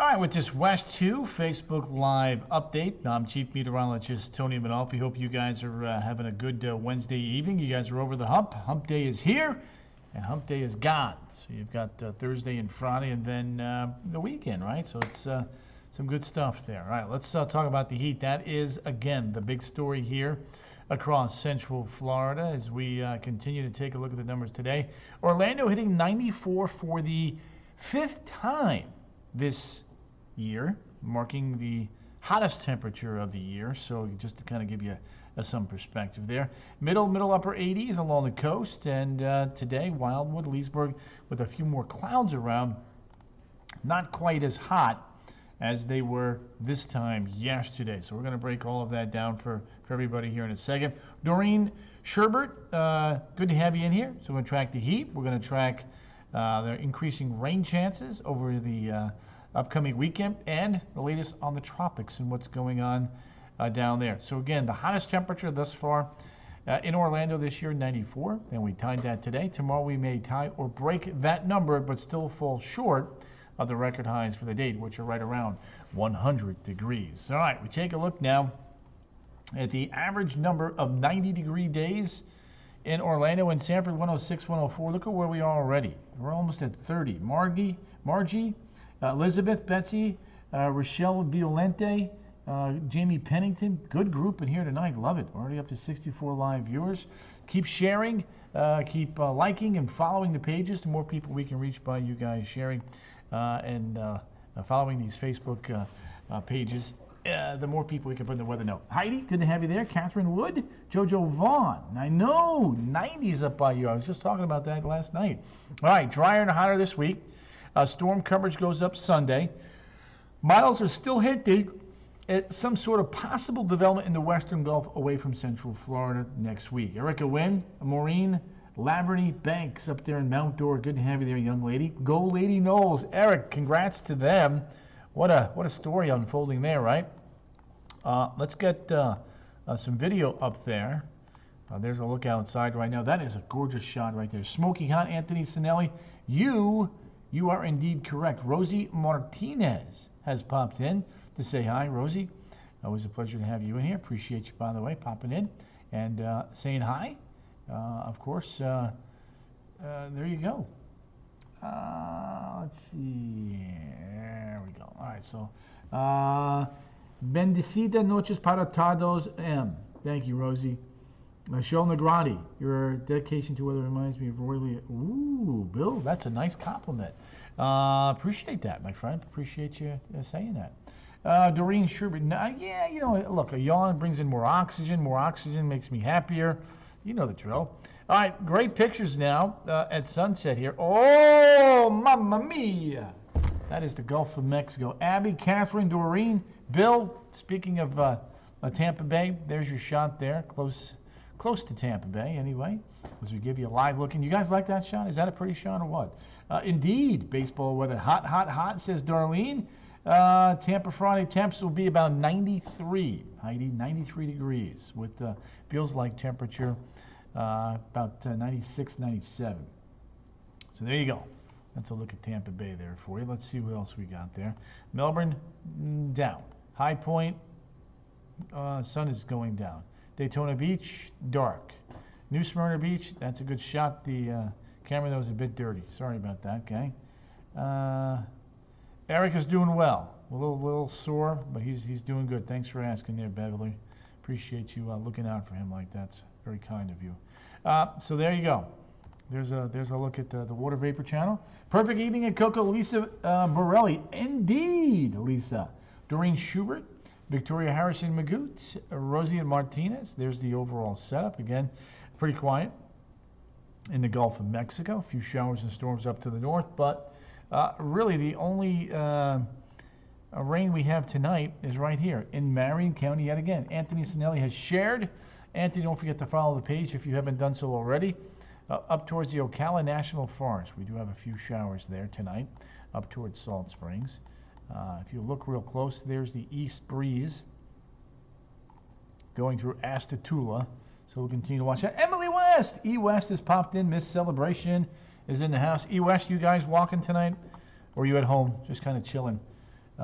right, with this WESH2 Facebook Live update, I'm Chief Meteorologist Tony Mainolfi. Hope you guys are having a good Wednesday evening. You guys are over the hump. Hump day is here, and hump day is gone. So you've got Thursday and Friday, and then the weekend, right? So it's some good stuff there. All right, let's talk about the heat. That is, again, the big story here across Central Florida as we continue to take a look at the numbers today. Orlando hitting 94 for the fifth time this year, marking the hottest temperature of the year. So just to kind of give you some perspective there. Middle upper 80s along the coast, and today Wildwood, Leesburg with a few more clouds around. Not quite as hot as they were this time yesterday. So we're going to break all of that down for everybody here in a second. Doreen Sherbert, good to have you in here. So we're going to track the heat. We're going to track the increasing rain chances over the upcoming weekend, and the latest on the tropics and what's going on down there. So again, the hottest temperature thus far in Orlando this year, 94, and we tied that today. Tomorrow we may tie or break that number, but still fall short of the record highs for the date, which are right around 100 degrees. All right, we take a look now at the average number of 90-degree days in Orlando and Sanford, 106, 104. Look at where we are already. We're almost at 30. Margie, Elizabeth, Betsy, Rochelle Violente, Jamie Pennington. Good group in here tonight. Love it. Already up to 64 live viewers. Keep sharing, keep liking and following the pages. The more people we can reach by you guys sharing and following these Facebook pages, the more people we can put in the weather note. Heidi, good to have you there. Catherine Wood, Jojo Vaughn. I know, 90s up by you. I was just talking about that last night. All right, drier and hotter this week. Storm coverage goes up Sunday. Models are still hinting at some sort of possible development in the Western Gulf away from Central Florida next week. Erica Wynn, Maureen Laverty Banks up there in Mount Dora. Good to have you there, young lady. Go Lady Knowles. Eric, congrats to them. What a story unfolding there, right? Let's get some video up there. There's a look outside right now. That is a gorgeous shot right there. Smoky hot, Anthony Sinelli. You are indeed correct. Rosie Martinez has popped in to say hi. Rosie, always a pleasure to have you in here. Appreciate you, by the way, popping in and saying hi. Of course, there you go. Let's see. There we go. All right, so Bendecida noches para todos. Thank you, Rosie. Michelle Negrati, your dedication to weather reminds me of Roy. Ooh, Bill, that's a nice compliment. Appreciate that, my friend. Appreciate you saying that. Doreen Sherbert, yeah, you know, look, a yawn brings in more oxygen. More oxygen makes me happier. You know the drill. All right, great pictures now at sunset here. Oh, mamma mia. That is the Gulf of Mexico. Abby, Catherine, Doreen, Bill, speaking of Tampa Bay, there's your shot there, close to Tampa Bay anyway, as we give you a live look. And you guys like that shot? Is that a pretty shot or what? Indeed, baseball weather, hot, says Darlene. Tampa Friday temps will be about 93, Heidi, 93 degrees with feels like temperature about 96, 97. So there you go. That's a look at Tampa Bay there for you. Let's see what else we got there. Melbourne, down. High Point, sun is going down. Daytona Beach, dark. New Smyrna Beach, that's a good shot. The camera, that was a bit dirty. Sorry about that, okay? Eric is doing well. A little sore, but he's doing good. Thanks for asking there, Beverly. Appreciate you looking out for him like that. It's very kind of you. So there you go. There's a look at the water vapor channel. Perfect evening at Coco. Lisa Borelli. Indeed, Lisa. Doreen Schubert. Victoria Harrison Magoot, Rosie and Martinez. There's the overall setup. Again, pretty quiet in the Gulf of Mexico. A few showers and storms up to the north, but really the only rain we have tonight is right here in Marion County yet again. Anthony Sinelli has shared. Anthony, don't forget to follow the page if you haven't done so already. Up towards the Ocala National Forest. We do have a few showers there tonight, up towards Salt Springs. If you look real close, there's the east breeze going through Astatula. So we'll continue to watch that. Emily West! E. West has popped in. Miss Celebration is in the house. E. West, you guys walking tonight? Or are you at home just kind of chilling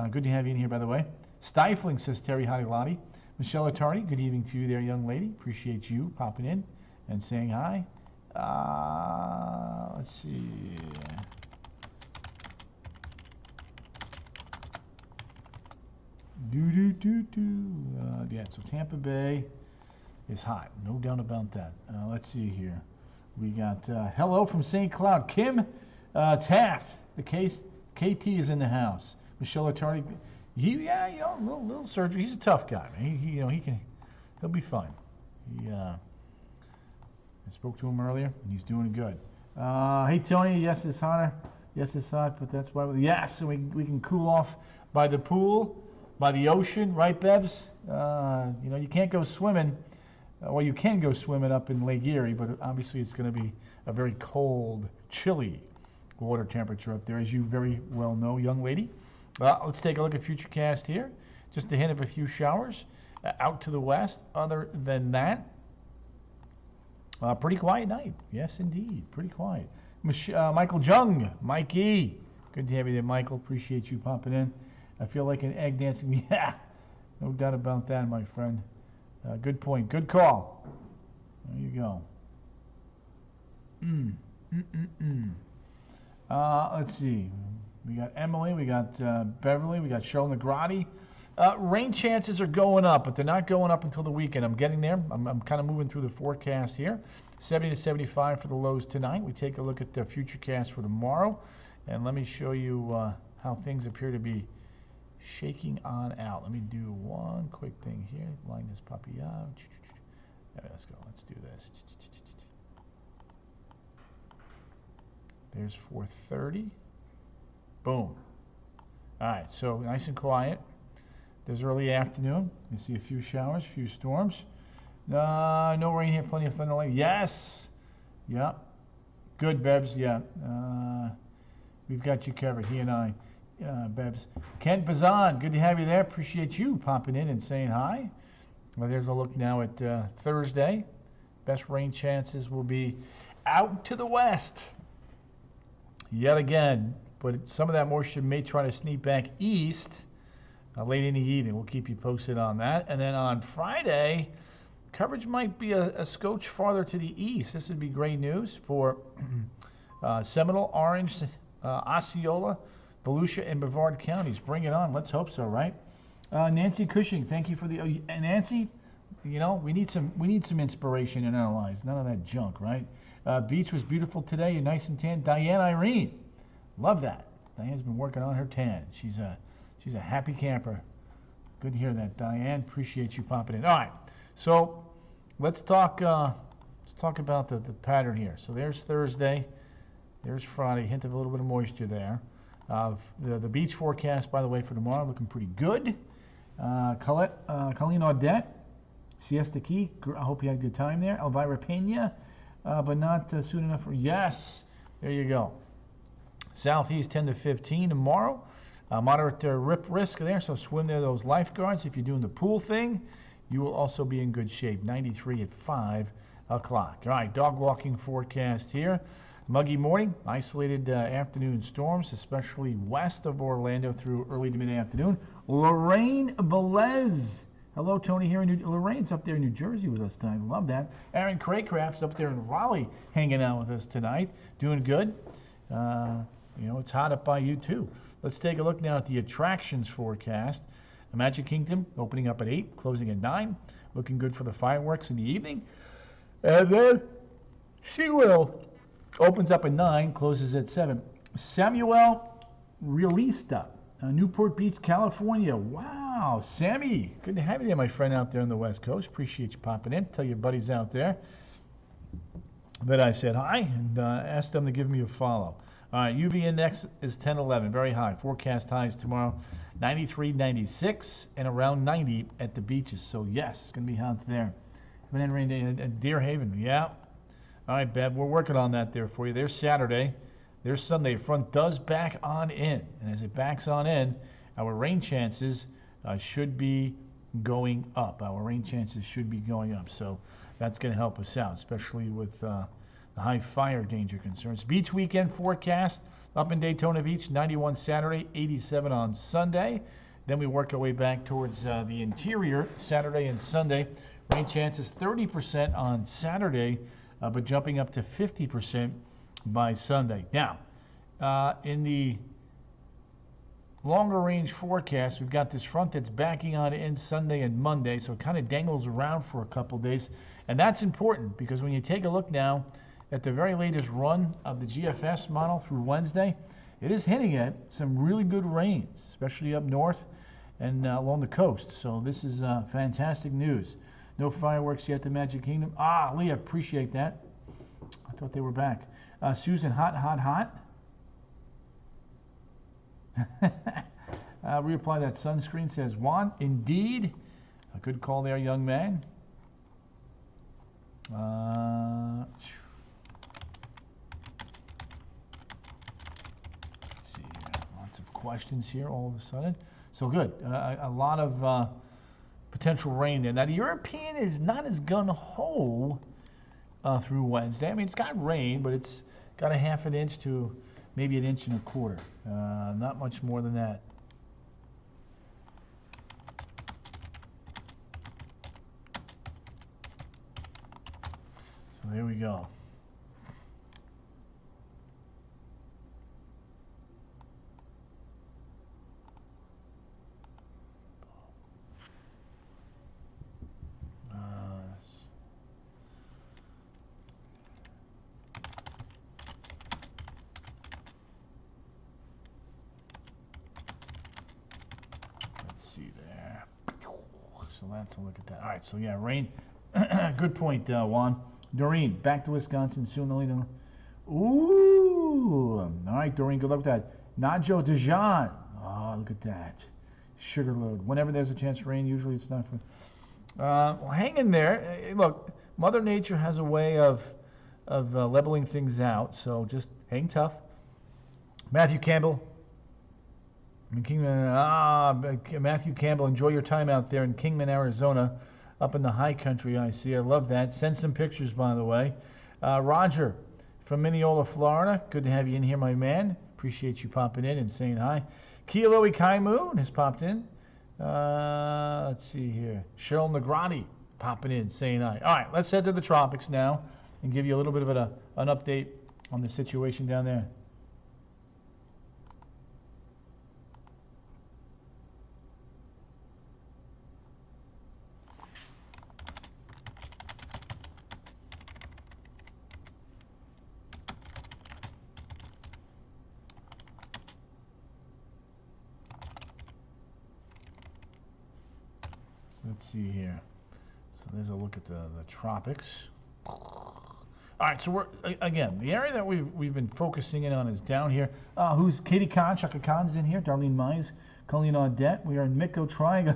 Good to have you in here, by the way. Stifling, says Terry Hottie. Michelle Attardi, good evening to you there, young lady. Appreciate you popping in and saying hi. Let's see. Yeah, so Tampa Bay is hot. No doubt about that. Let's see here. We got hello from St. Cloud. Kim Taft. The KT is in the house. Michelle Attardi. Little surgery. He's a tough guy, man. He'll be fine. I spoke to him earlier, and he's doing good. Hey Tony, yes it's hotter. Yes it's hot, but that's why. Yes, and we can cool off by the pool, by the ocean, right, Bevs? You can't go swimming. Well, you can go swimming up in Lake Erie, but obviously it's going to be a very cold, chilly water temperature up there, as you very well know, young lady. Let's take a look at Futurecast here. Just a hint of a few showers out to the west. Other than that, pretty quiet night. Yes, indeed. Pretty quiet. Michael Jung. Mikey. Good to have you there, Michael. Appreciate you popping in. I feel like an egg dancing. Yeah, no doubt about that, my friend. Good point. Good call. There you go. Let's see. We got Emily, we got Beverly, we got Cheryl Negrati. Rain chances are going up, but they're not going up until the weekend. I'm getting there. I'm kind of moving through the forecast here. 70 to 75 for the lows tonight. We take a look at the Futurecast for tomorrow, and let me show you how things appear to be shaking on out. Let me do one quick thing here. Line this puppy up. Right, let's go. Let's do this. There's 4:30. Boom. All right, so nice and quiet. There's early afternoon. You see a few showers, a few storms. No rain here, plenty of thunder light. Yes. Yeah. Good, Bebs. Yeah. We've got you covered, he and I, Bebs. Kent Bazan, good to have you there. Appreciate you popping in and saying hi. Well, there's a look now at Thursday. Best rain chances will be out to the west. Yet again, but some of that moisture may try to sneak back east late in the evening. We'll keep you posted on that. And then on Friday, coverage might be a scotch farther to the east. This would be great news for Seminole, Orange, Osceola, Volusia, and Brevard counties. Bring it on. Let's hope so, right? Nancy Cushing, thank you for the. Nancy, we need some inspiration in our lives. None of that junk, right? Beach was beautiful today. You're nice and tan. Diane Irene, love that. Diane's been working on her tan. She's a happy camper. Good to hear that, Diane. Appreciate you popping in. All right, so let's talk about the pattern here. So there's Thursday, there's Friday. Hint of a little bit of moisture there. The beach forecast, by the way, for tomorrow looking pretty good. Colleen Audette, Siesta Key. I hope you had a good time there. Elvira Pena, but not soon enough for yes. There you go. Southeast 10 to 15 tomorrow. Moderate rip risk there, so swim there. Those lifeguards. If you're doing the pool thing, you will also be in good shape. 93 at 5 o'clock. All right, dog walking forecast here. Muggy morning, isolated afternoon storms, especially west of Orlando through early to mid-afternoon. Lorraine Velez. Hello, Tony here in Lorraine's up there in New Jersey with us tonight. Love that. Aaron Craycraft's up there in Raleigh hanging out with us tonight. Doing good. It's hot up by you too. Let's take a look now at the attractions forecast. The Magic Kingdom opening up at 8, closing at 9. Looking good for the fireworks in the evening. And then SeaWorld opens up at 9, closes at 7. Samuel Realista, Newport Beach, California. Wow, Sammy, good to have you there, my friend out there on the West Coast. Appreciate you popping in. Tell your buddies out there that I said hi and ask them to give me a follow. All right, UV index is 1011, very high. Forecast highs tomorrow, 93, 96, and around 90 at the beaches. So, yes, it's going to be hot there. And then rain day at Deer Haven, yeah. All right, Bev, we're working on that there for you. There's Saturday. There's Sunday. Front does back on in. And as it backs on in, our rain chances should be going up. Our rain chances should be going up. So that's going to help us out, especially with the high fire danger concerns. Beach weekend forecast up in Daytona Beach, 91 Saturday, 87 on Sunday. Then we work our way back towards the interior, Saturday and Sunday. Rain chances 30% on Saturday, but jumping up to 50% by Sunday. Now, in the longer range forecast, we've got this front that's backing on in Sunday and Monday, so it kind of dangles around for a couple days. And that's important because when you take a look now at the very latest run of the GFS model through Wednesday, it is hinting at some really good rains, especially up north and along the coast. So this is fantastic news. No fireworks yet, the Magic Kingdom. Ah, Leah, appreciate that. I thought they were back. Susan, hot, hot, hot. Reapply that sunscreen, says Juan. Indeed. A good call there, young man. Let's see. Lots of questions here all of a sudden. So good. A lot of potential rain there. Now, the European is not as gung-ho through Wednesday. I mean, it's got rain, but it's got a half an inch to maybe an inch and a quarter. Not much more than that. So there we go. See there. So let's look at that. All right, so yeah, rain. Good point, Juan. Doreen, back to Wisconsin sooner or later. Ooh. All right, Doreen, good luck with that. Najo Dijon. Oh, look at that. Sugar load. Whenever there's a chance of rain, usually it's not for. Well, hang in there. Look, Mother Nature has a way of leveling things out, so just hang tough. Matthew Campbell. Matthew Campbell, enjoy your time out there in Kingman, Arizona, up in the high country. I see. I love that. Send some pictures, by the way. Roger from Mineola, Florida. Good to have you in here, my man. Appreciate you popping in and saying hi. Kialoi Kai Moon has popped in. Let's see here. Cheryl Negrati popping in, saying hi. All right, let's head to the tropics now and give you a little bit of an update on the situation down there. Let's see here. So there's a look at the tropics. All right, so we're again the area that we've been focusing in on is down here. Who's Katie Khan? Chaka Khan's in here. Darlene Mize, Colleen Audette. We are in Mitko Triangle.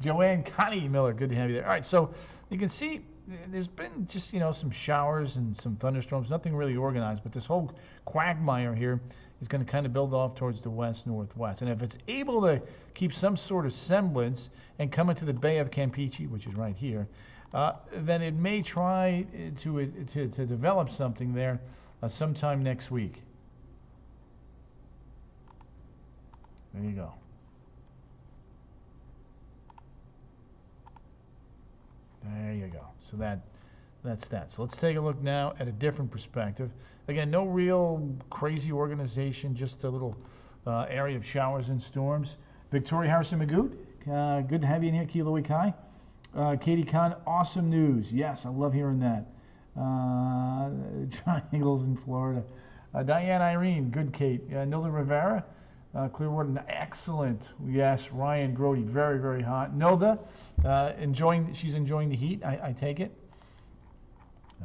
Joanne Connie Miller. Good to have you there. All right, so you can see there's been just some showers and some thunderstorms. Nothing really organized, but this whole quagmire here is going to kind of build off towards the west-northwest. And if it's able to keep some sort of semblance and come into the Bay of Campeche, which is right here, then it may try to develop something there sometime next week. There you go. There you go. So that's that. So let's take a look now at a different perspective. Again, no real crazy organization, just a little area of showers and storms. Victoria Harrison Magoot, good to have you in here. Kilo Kai. Katie Khan, awesome news. Yes, I love hearing that. Triangles in Florida. Diane Irene, good Kate. Nilda Rivera, Clearwater, excellent. Yes, Ryan Grody, very, very hot. Nilda, she's enjoying the heat, I take it.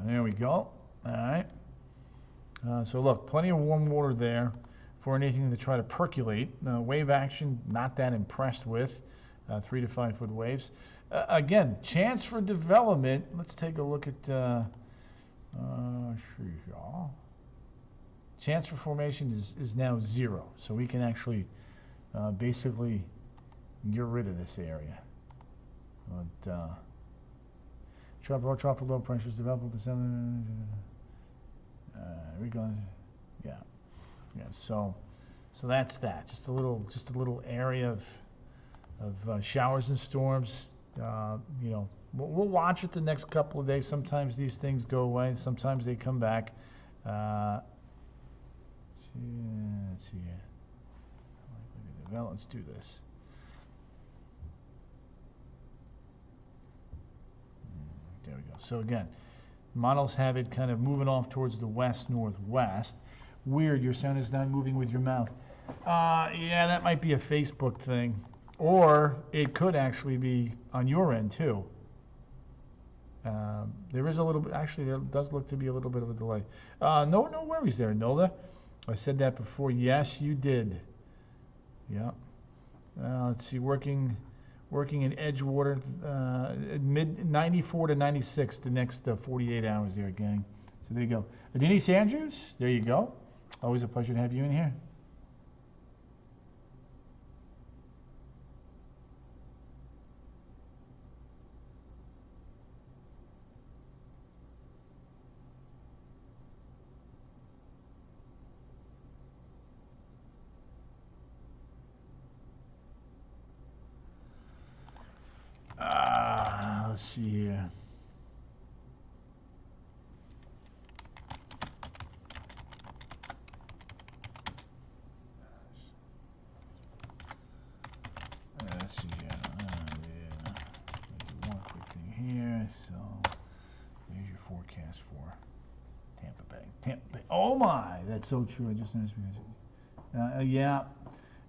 There we go. All right. So look, plenty of warm water there for anything to try to percolate. Wave action, not that impressed with. 3 to 5 foot waves. Again, chance for development. Let's take a look at chance for formation is now 0. So we can actually basically get rid of this area. But tropical low pressures develop with the southern. going? Yeah. Yeah. So that's that. Just a little area of showers and storms. We'll watch it the next couple of days. Sometimes these things go away. Sometimes they come back. Let's see here. Well, let's do this. There we go. So again, models have it kind of moving off towards the west-northwest. Weird, your sound is not moving with your mouth. Yeah, that might be a Facebook thing. Or it could actually be on your end too. There is a little bit, actually there does look to be a little bit of a delay. No worries there, Nola. I said that before. Yes, you did. Yeah. Let's see, working in Edgewater, mid 94 to 96 the next 48 hours there, gang. So there you go. Denise Andrews, there you go. Always a pleasure to have you in here. Let's see here. Let's see here. Yeah. Do one quick thing here. So there's your forecast for Tampa Bay. Tampa Bay. Oh my, that's so true. I just noticed. Yeah.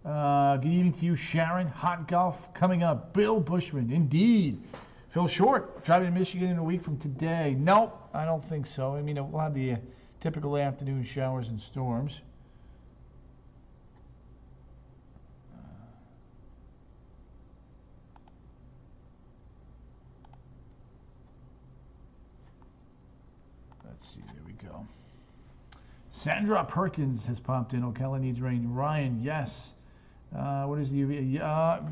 Good evening to you, Sharon. Hot golf coming up. Bill Bushman, indeed. Phil Short, driving to Michigan in a week from today. Nope, I don't think so. I mean, we'll have the typical afternoon showers and storms. Let's see, there we go. Sandra Perkins has popped in. Ocala needs rain. Ryan, yes. What is the UV?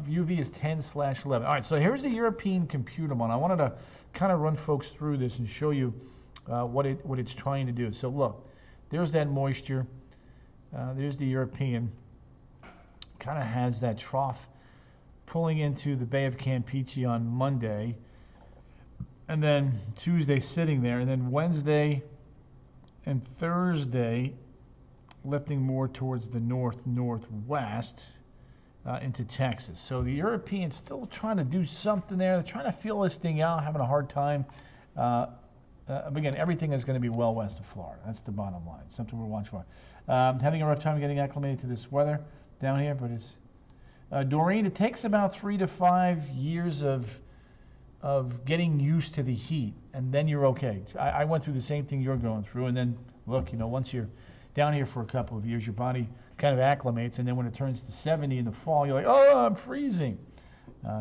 UV is 10/11. All right, so here's the European computer one. I wanted to kind of run folks through this and show you what it's trying to do. So look, there's that moisture. There's the European. Kind of has that trough pulling into the Bay of Campeche on Monday, and then Tuesday sitting there, and then Wednesday and Thursday lifting more towards the northwest. Into Texas. So the Europeans still trying to do something there. They're trying to feel this thing out, having a hard time. Again, everything is going to be well west of Florida. That's the bottom line. Something we're watching for. Having a rough time getting acclimated to this weather down here, but it's Doreen, it takes about 3 to 5 years of getting used to the heat, and then you're okay. I went through the same thing you're going through, and then look, once you're down here for a couple of years, your body kind of acclimates, and then when it turns to 70 in the fall, you're like, oh, I'm freezing.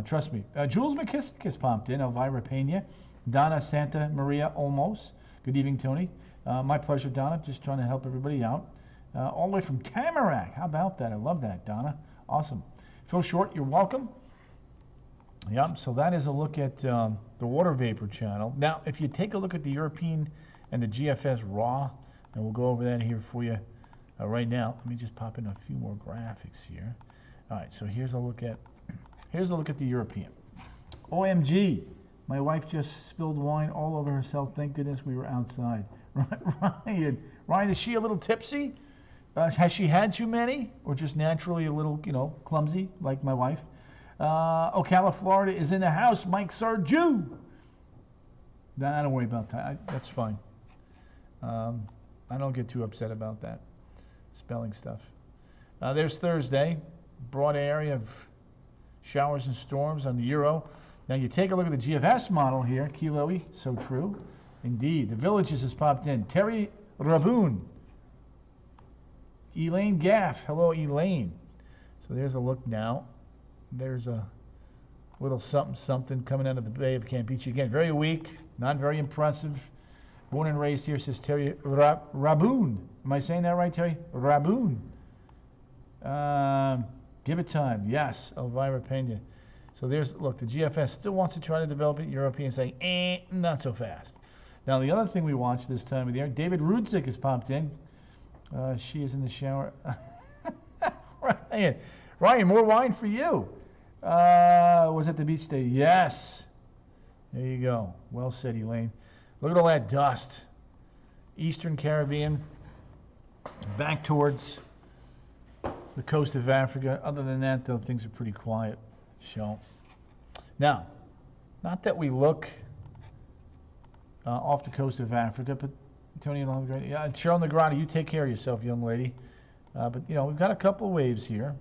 Trust me. Jules McKissick has popped in. Elvira Pena. Donna Santa Maria Olmos. Good evening, Tony. My pleasure, Donna. Just trying to help everybody out. All the way from Tamarack. How about that? I love that, Donna. Awesome. Phil Short, you're welcome. Yep, so that is a look at the water vapor channel. Now, if you take a look at the European and the GFS raw, and we'll go over that here for you right now. Let me just pop in a few more graphics here. All right, so here's a look at the European. OMG, my wife just spilled wine all over herself. Thank goodness we were outside. Ryan, is she a little tipsy? Has she had too many, or just naturally a little, clumsy like my wife? Ocala, Florida is in the house. Mike Sarju. Nah, don't worry about that. That's fine. I don't get too upset about that spelling stuff. There's Thursday, broad area of showers and storms on the Euro. Now you take a look at the GFS model here, Kiloe, so true. Indeed, the Villages has popped in. Terry Raboon. Elaine Gaff, hello Elaine. So there's a look now. There's a little something coming out of the Bay of Campeche. Again, very weak, not very impressive. Born and raised here, says Terry Raboon. Am I saying that right, Terry? Raboon. Give it time. Yes, Elvira Pena. So there's, look, the GFS still wants to try to develop it. Europeans saying, not so fast. Now, the other thing we watched this time of the year, David Rudzik has popped in. She is in the shower. Ryan, more wine for you. Was at the beach day? Yes. There you go. Well said, Elaine. Look at all that dust. Eastern Caribbean, back towards the coast of Africa. Other than that, though, things are pretty quiet. So, now, not that we look off the coast of Africa, but Tony and Cheryl Negrata, you take care of yourself, young lady. But we've got a couple of waves here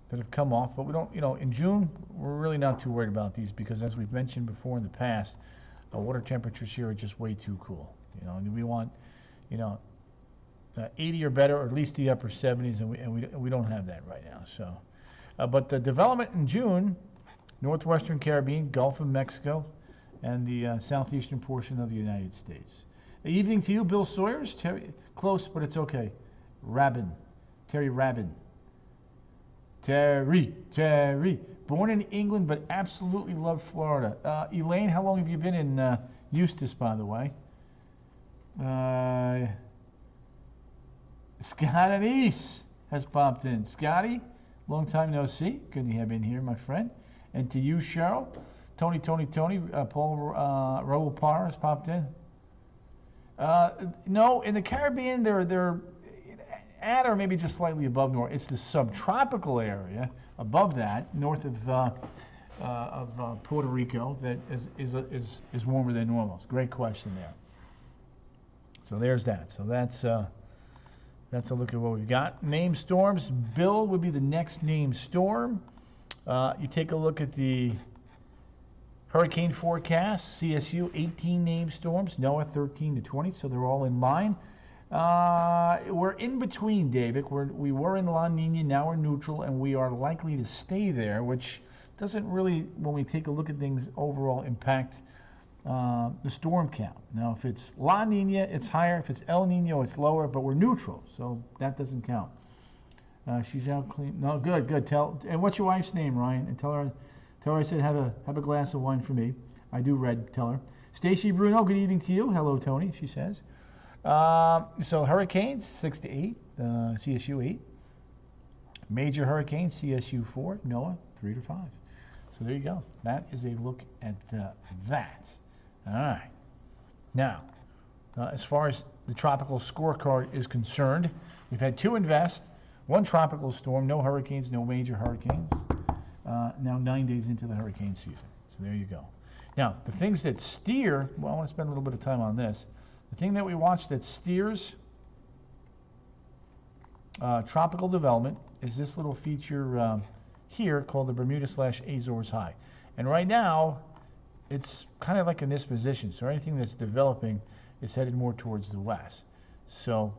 that have come off, but we don't, in June, we're really not too worried about these because, as we've mentioned before in the past, water temperatures here are just way too cool. And we want, 80 or better, or at least the upper 70s, and we don't have that right now. So, but the development in June, northwestern Caribbean, Gulf of Mexico, and the southeastern portion of the United States. Evening to you, Bill Sawyers. Terry, close, but it's okay. Terry Rabin. Terry. Born in England, but absolutely loved Florida. Elaine, how long have you been in Eustis, by the way? Scott Anise has popped in. Scotty, long time no see. Good to have you in here, my friend. And to you, Cheryl. Tony, Paul Raul Parr has popped in. No, in the Caribbean, they're at or maybe just slightly above north. It's the subtropical area above that, north of Puerto Rico, that is warmer than normal. It's a great question there. So there's that. So that's a look at what we've got. Named storms. Bill would be the next named storm. You take a look at the hurricane forecast. CSU 18 named storms. NOAA 13 to 20. So they're all in line. We're in between, David. We were in La Nina, now we're neutral, and we are likely to stay there, which doesn't really, when we take a look at things, overall impact the storm count. Now, if it's La Nina, it's higher. If it's El Nino, it's lower, but we're neutral, so that doesn't count. She's out clean. No, good. And what's your wife's name, Ryan? And tell her I said have a glass of wine for me. I do red. Tell her. Stacy Bruno, good evening to you. Hello, Tony. She says. So hurricanes 6 to 8, CSU 8. Major hurricanes CSU 4, NOAA 3 to 5. So there you go. That is a look at that. All right. Now, as far as the tropical scorecard is concerned, we've had 2 invest, 1 tropical storm, no hurricanes, no major hurricanes. Now 9 days into the hurricane season. So there you go. Now, the things that steer, well, I want to spend a little bit of time on this. The thing that we watch that steers tropical development is this little feature here called the Bermuda/Azores High. And right now, it's kind of like in this position. So anything that's developing is headed more towards the west. So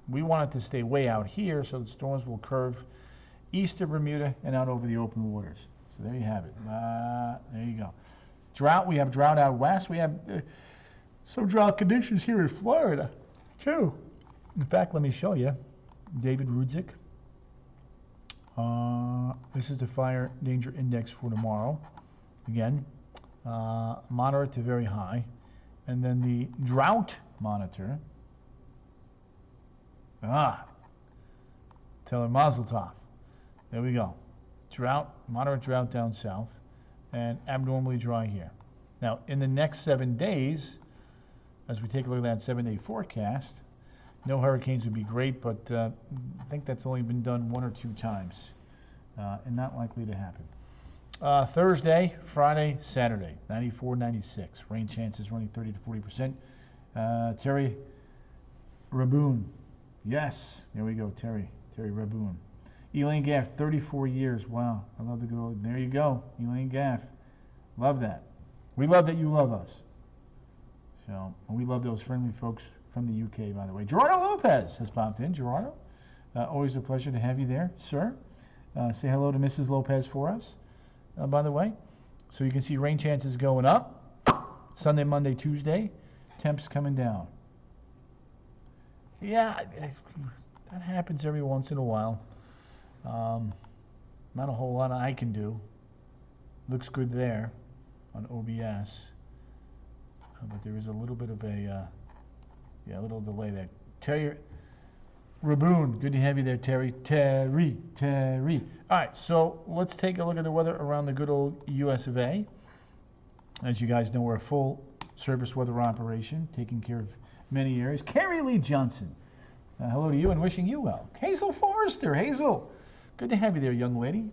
we want it to stay way out here so the storms will curve east of Bermuda and out over the open waters. So there you have it. There you go. Drought, we have drought out west. We have some drought conditions here in Florida, too. In fact, let me show you. David Rudzik. This is the fire danger index for tomorrow. Again, moderate to very high. And then the drought monitor. Tell her Mazel Tov. There we go. Drought, moderate drought down south, and abnormally dry here. Now, in the next 7 days, as we take a look at that 7-day forecast, no hurricanes would be great, but I think that's only been done 1 or 2 times, and not likely to happen. Thursday, Friday, Saturday, 94, 96. Rain chances running 30 to 40%. Terry Raboon. Yes, there we go, Terry Raboon. Elaine Gaff, 34 years. Wow, I love the good old. There you go, Elaine Gaff. Love that. We love that you love us. So, and we love those friendly folks from the UK, by the way. Gerardo Lopez has popped in. Gerardo, always a pleasure to have you there, sir. Say hello to Mrs. Lopez for us, by the way. So you can see rain chances going up. Sunday, Monday, Tuesday. Temps coming down. Yeah, that happens every once in a while. Not a whole lot I can do. Looks good there on OBS. But there is a little bit of a Yeah, a little delay there. Terry Raboon, good to have you there, Terry. Terry. All right, so let's take a look at the weather around the good old US of A. As you guys know, we're a full service weather operation, taking care of many areas. Carrie Lee Johnson, hello to you and wishing you well. Hazel Forrester, Hazel, good to have you there, young lady.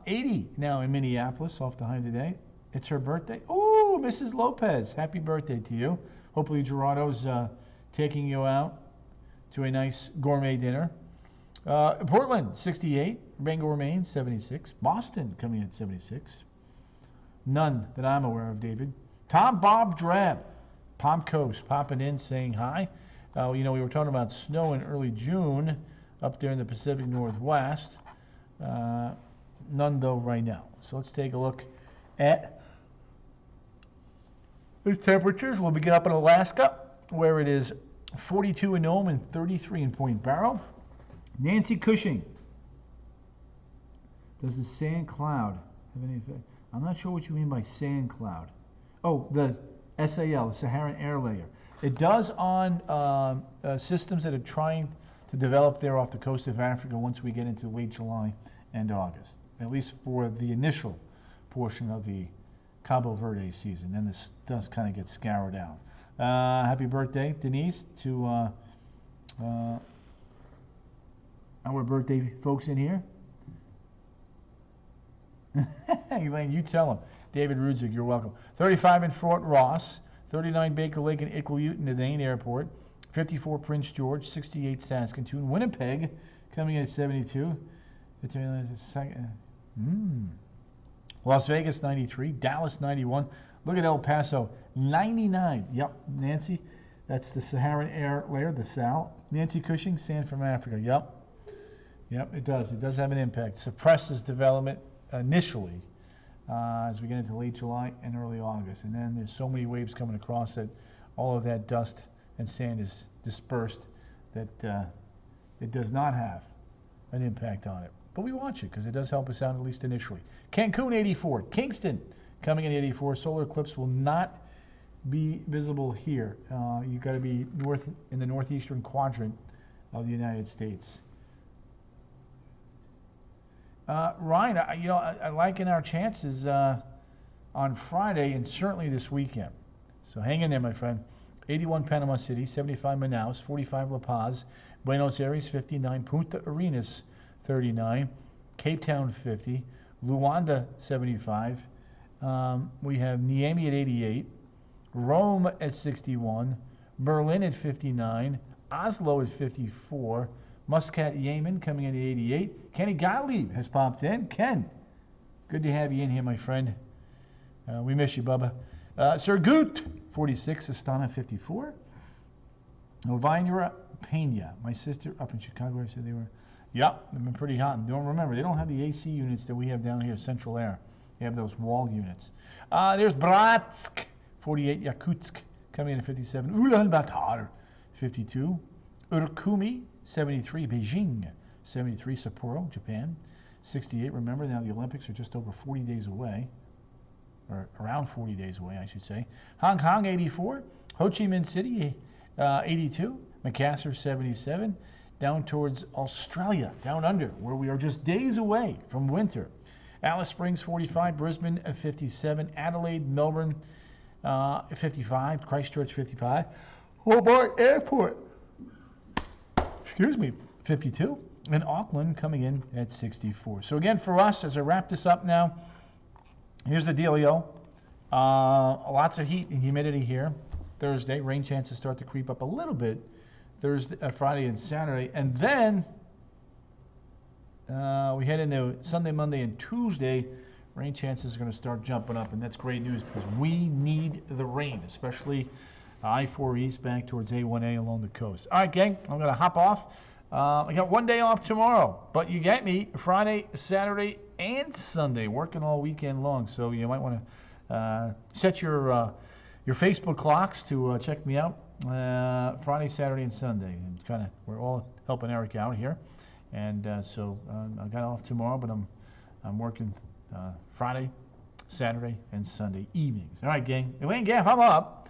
80 now in Minneapolis, off the high today. It's her birthday. Ooh, Mrs. Lopez, happy birthday to you. Hopefully Gerardo's taking you out to a nice gourmet dinner. Portland, 68. Bangor, Maine, 76. Boston coming in at 76. None that I'm aware of, David. Tom Bob Drab, Palm Coast, popping in, saying hi. We were talking about snow in early June up there in the Pacific Northwest. None, though, right now. So let's take a look at the temperatures. We'll begin up in Alaska, where it is 42 in Nome and 33 in Point Barrow. Nancy Cushing. Does the sand cloud have any effect? I'm not sure what you mean by sand cloud. Oh, the SAL, the Saharan air layer. It does on systems that are trying to develop there off the coast of Africa once we get into late July and August, at least for the initial portion of the Cabo Verde season. Then this does kind of get scoured out. Happy birthday, Denise, to our birthday folks in here. Elaine, you tell them. David Rudzig, you're welcome. 35 in Fort Ross, 39 Baker Lake and Iqaluit in the Dane Airport, 54 Prince George, 68 Saskatoon, Winnipeg coming in at 72. Las Vegas 93, Dallas 91. Look at El Paso 99. Yep, Nancy, that's the Saharan air layer, the SAL. Nancy Cushing, sand from Africa. Yep, it does. It does have an impact. Suppresses development initially as we get into late July and early August. And then there's so many waves coming across that all of that dust and sand is dispersed that it does not have an impact on it. But we watch it because it does help us out at least initially. Cancun 84, Kingston coming in 84. Solar eclipse will not be visible here. You've got to be north in the northeastern quadrant of the United States. Ryan, I liken our chances on Friday and certainly this weekend. So hang in there, my friend. 81 Panama City, 75 Manaus, 45 La Paz, Buenos Aires 59, Punta Arenas 39, Cape Town 50, Luanda 75. We have Niamey at 88, Rome at 61, Berlin at 59, Oslo at 54, Muscat, Yemen coming in at 88. Kenny Gottlieb has popped in. Ken, good to have you in here, my friend. We miss you, Bubba. Surgut, 46, Astana, 54. Novina Pena, my sister up in Chicago, I said they were. Yep, they've been pretty hot. And don't remember, they don't have the AC units that we have down here, Central Air. They have those wall units. There's Bratsk, 48, Yakutsk, coming in at 57. Ulaanbaatar, 52. Urkumi, 73. Beijing, 73. Sapporo, Japan, 68. Remember, now the Olympics are just over 40 days away, or around 40 days away, I should say. Hong Kong, 84. Ho Chi Minh City, 82. Makassar, 77. Down towards Australia, down under, where we are just days away from winter. Alice Springs, 45. Brisbane, 57. Adelaide, Melbourne, 55. Christchurch, 55. Hobart Airport, 52. And Auckland coming in at 64. So again, for us, as I wrap this up now, here's the dealio. Lots of heat and humidity here. Thursday, rain chances start to creep up a little bit. Thursday, Friday, and Saturday, and then we head into Sunday, Monday, and Tuesday. Rain chances are going to start jumping up, and that's great news because we need the rain, especially I-4 east back towards A1A along the coast. All right, gang, I'm going to hop off. I got one day off tomorrow, but you get me Friday, Saturday, and Sunday, working all weekend long. So you might want to set your Facebook clocks to check me out. Friday, Saturday, and Sunday, and we're all helping Eric out here, and so I got off tomorrow, but I'm working Friday, Saturday, and Sunday evenings. All right, gang. Elaine Gaff, I'm up.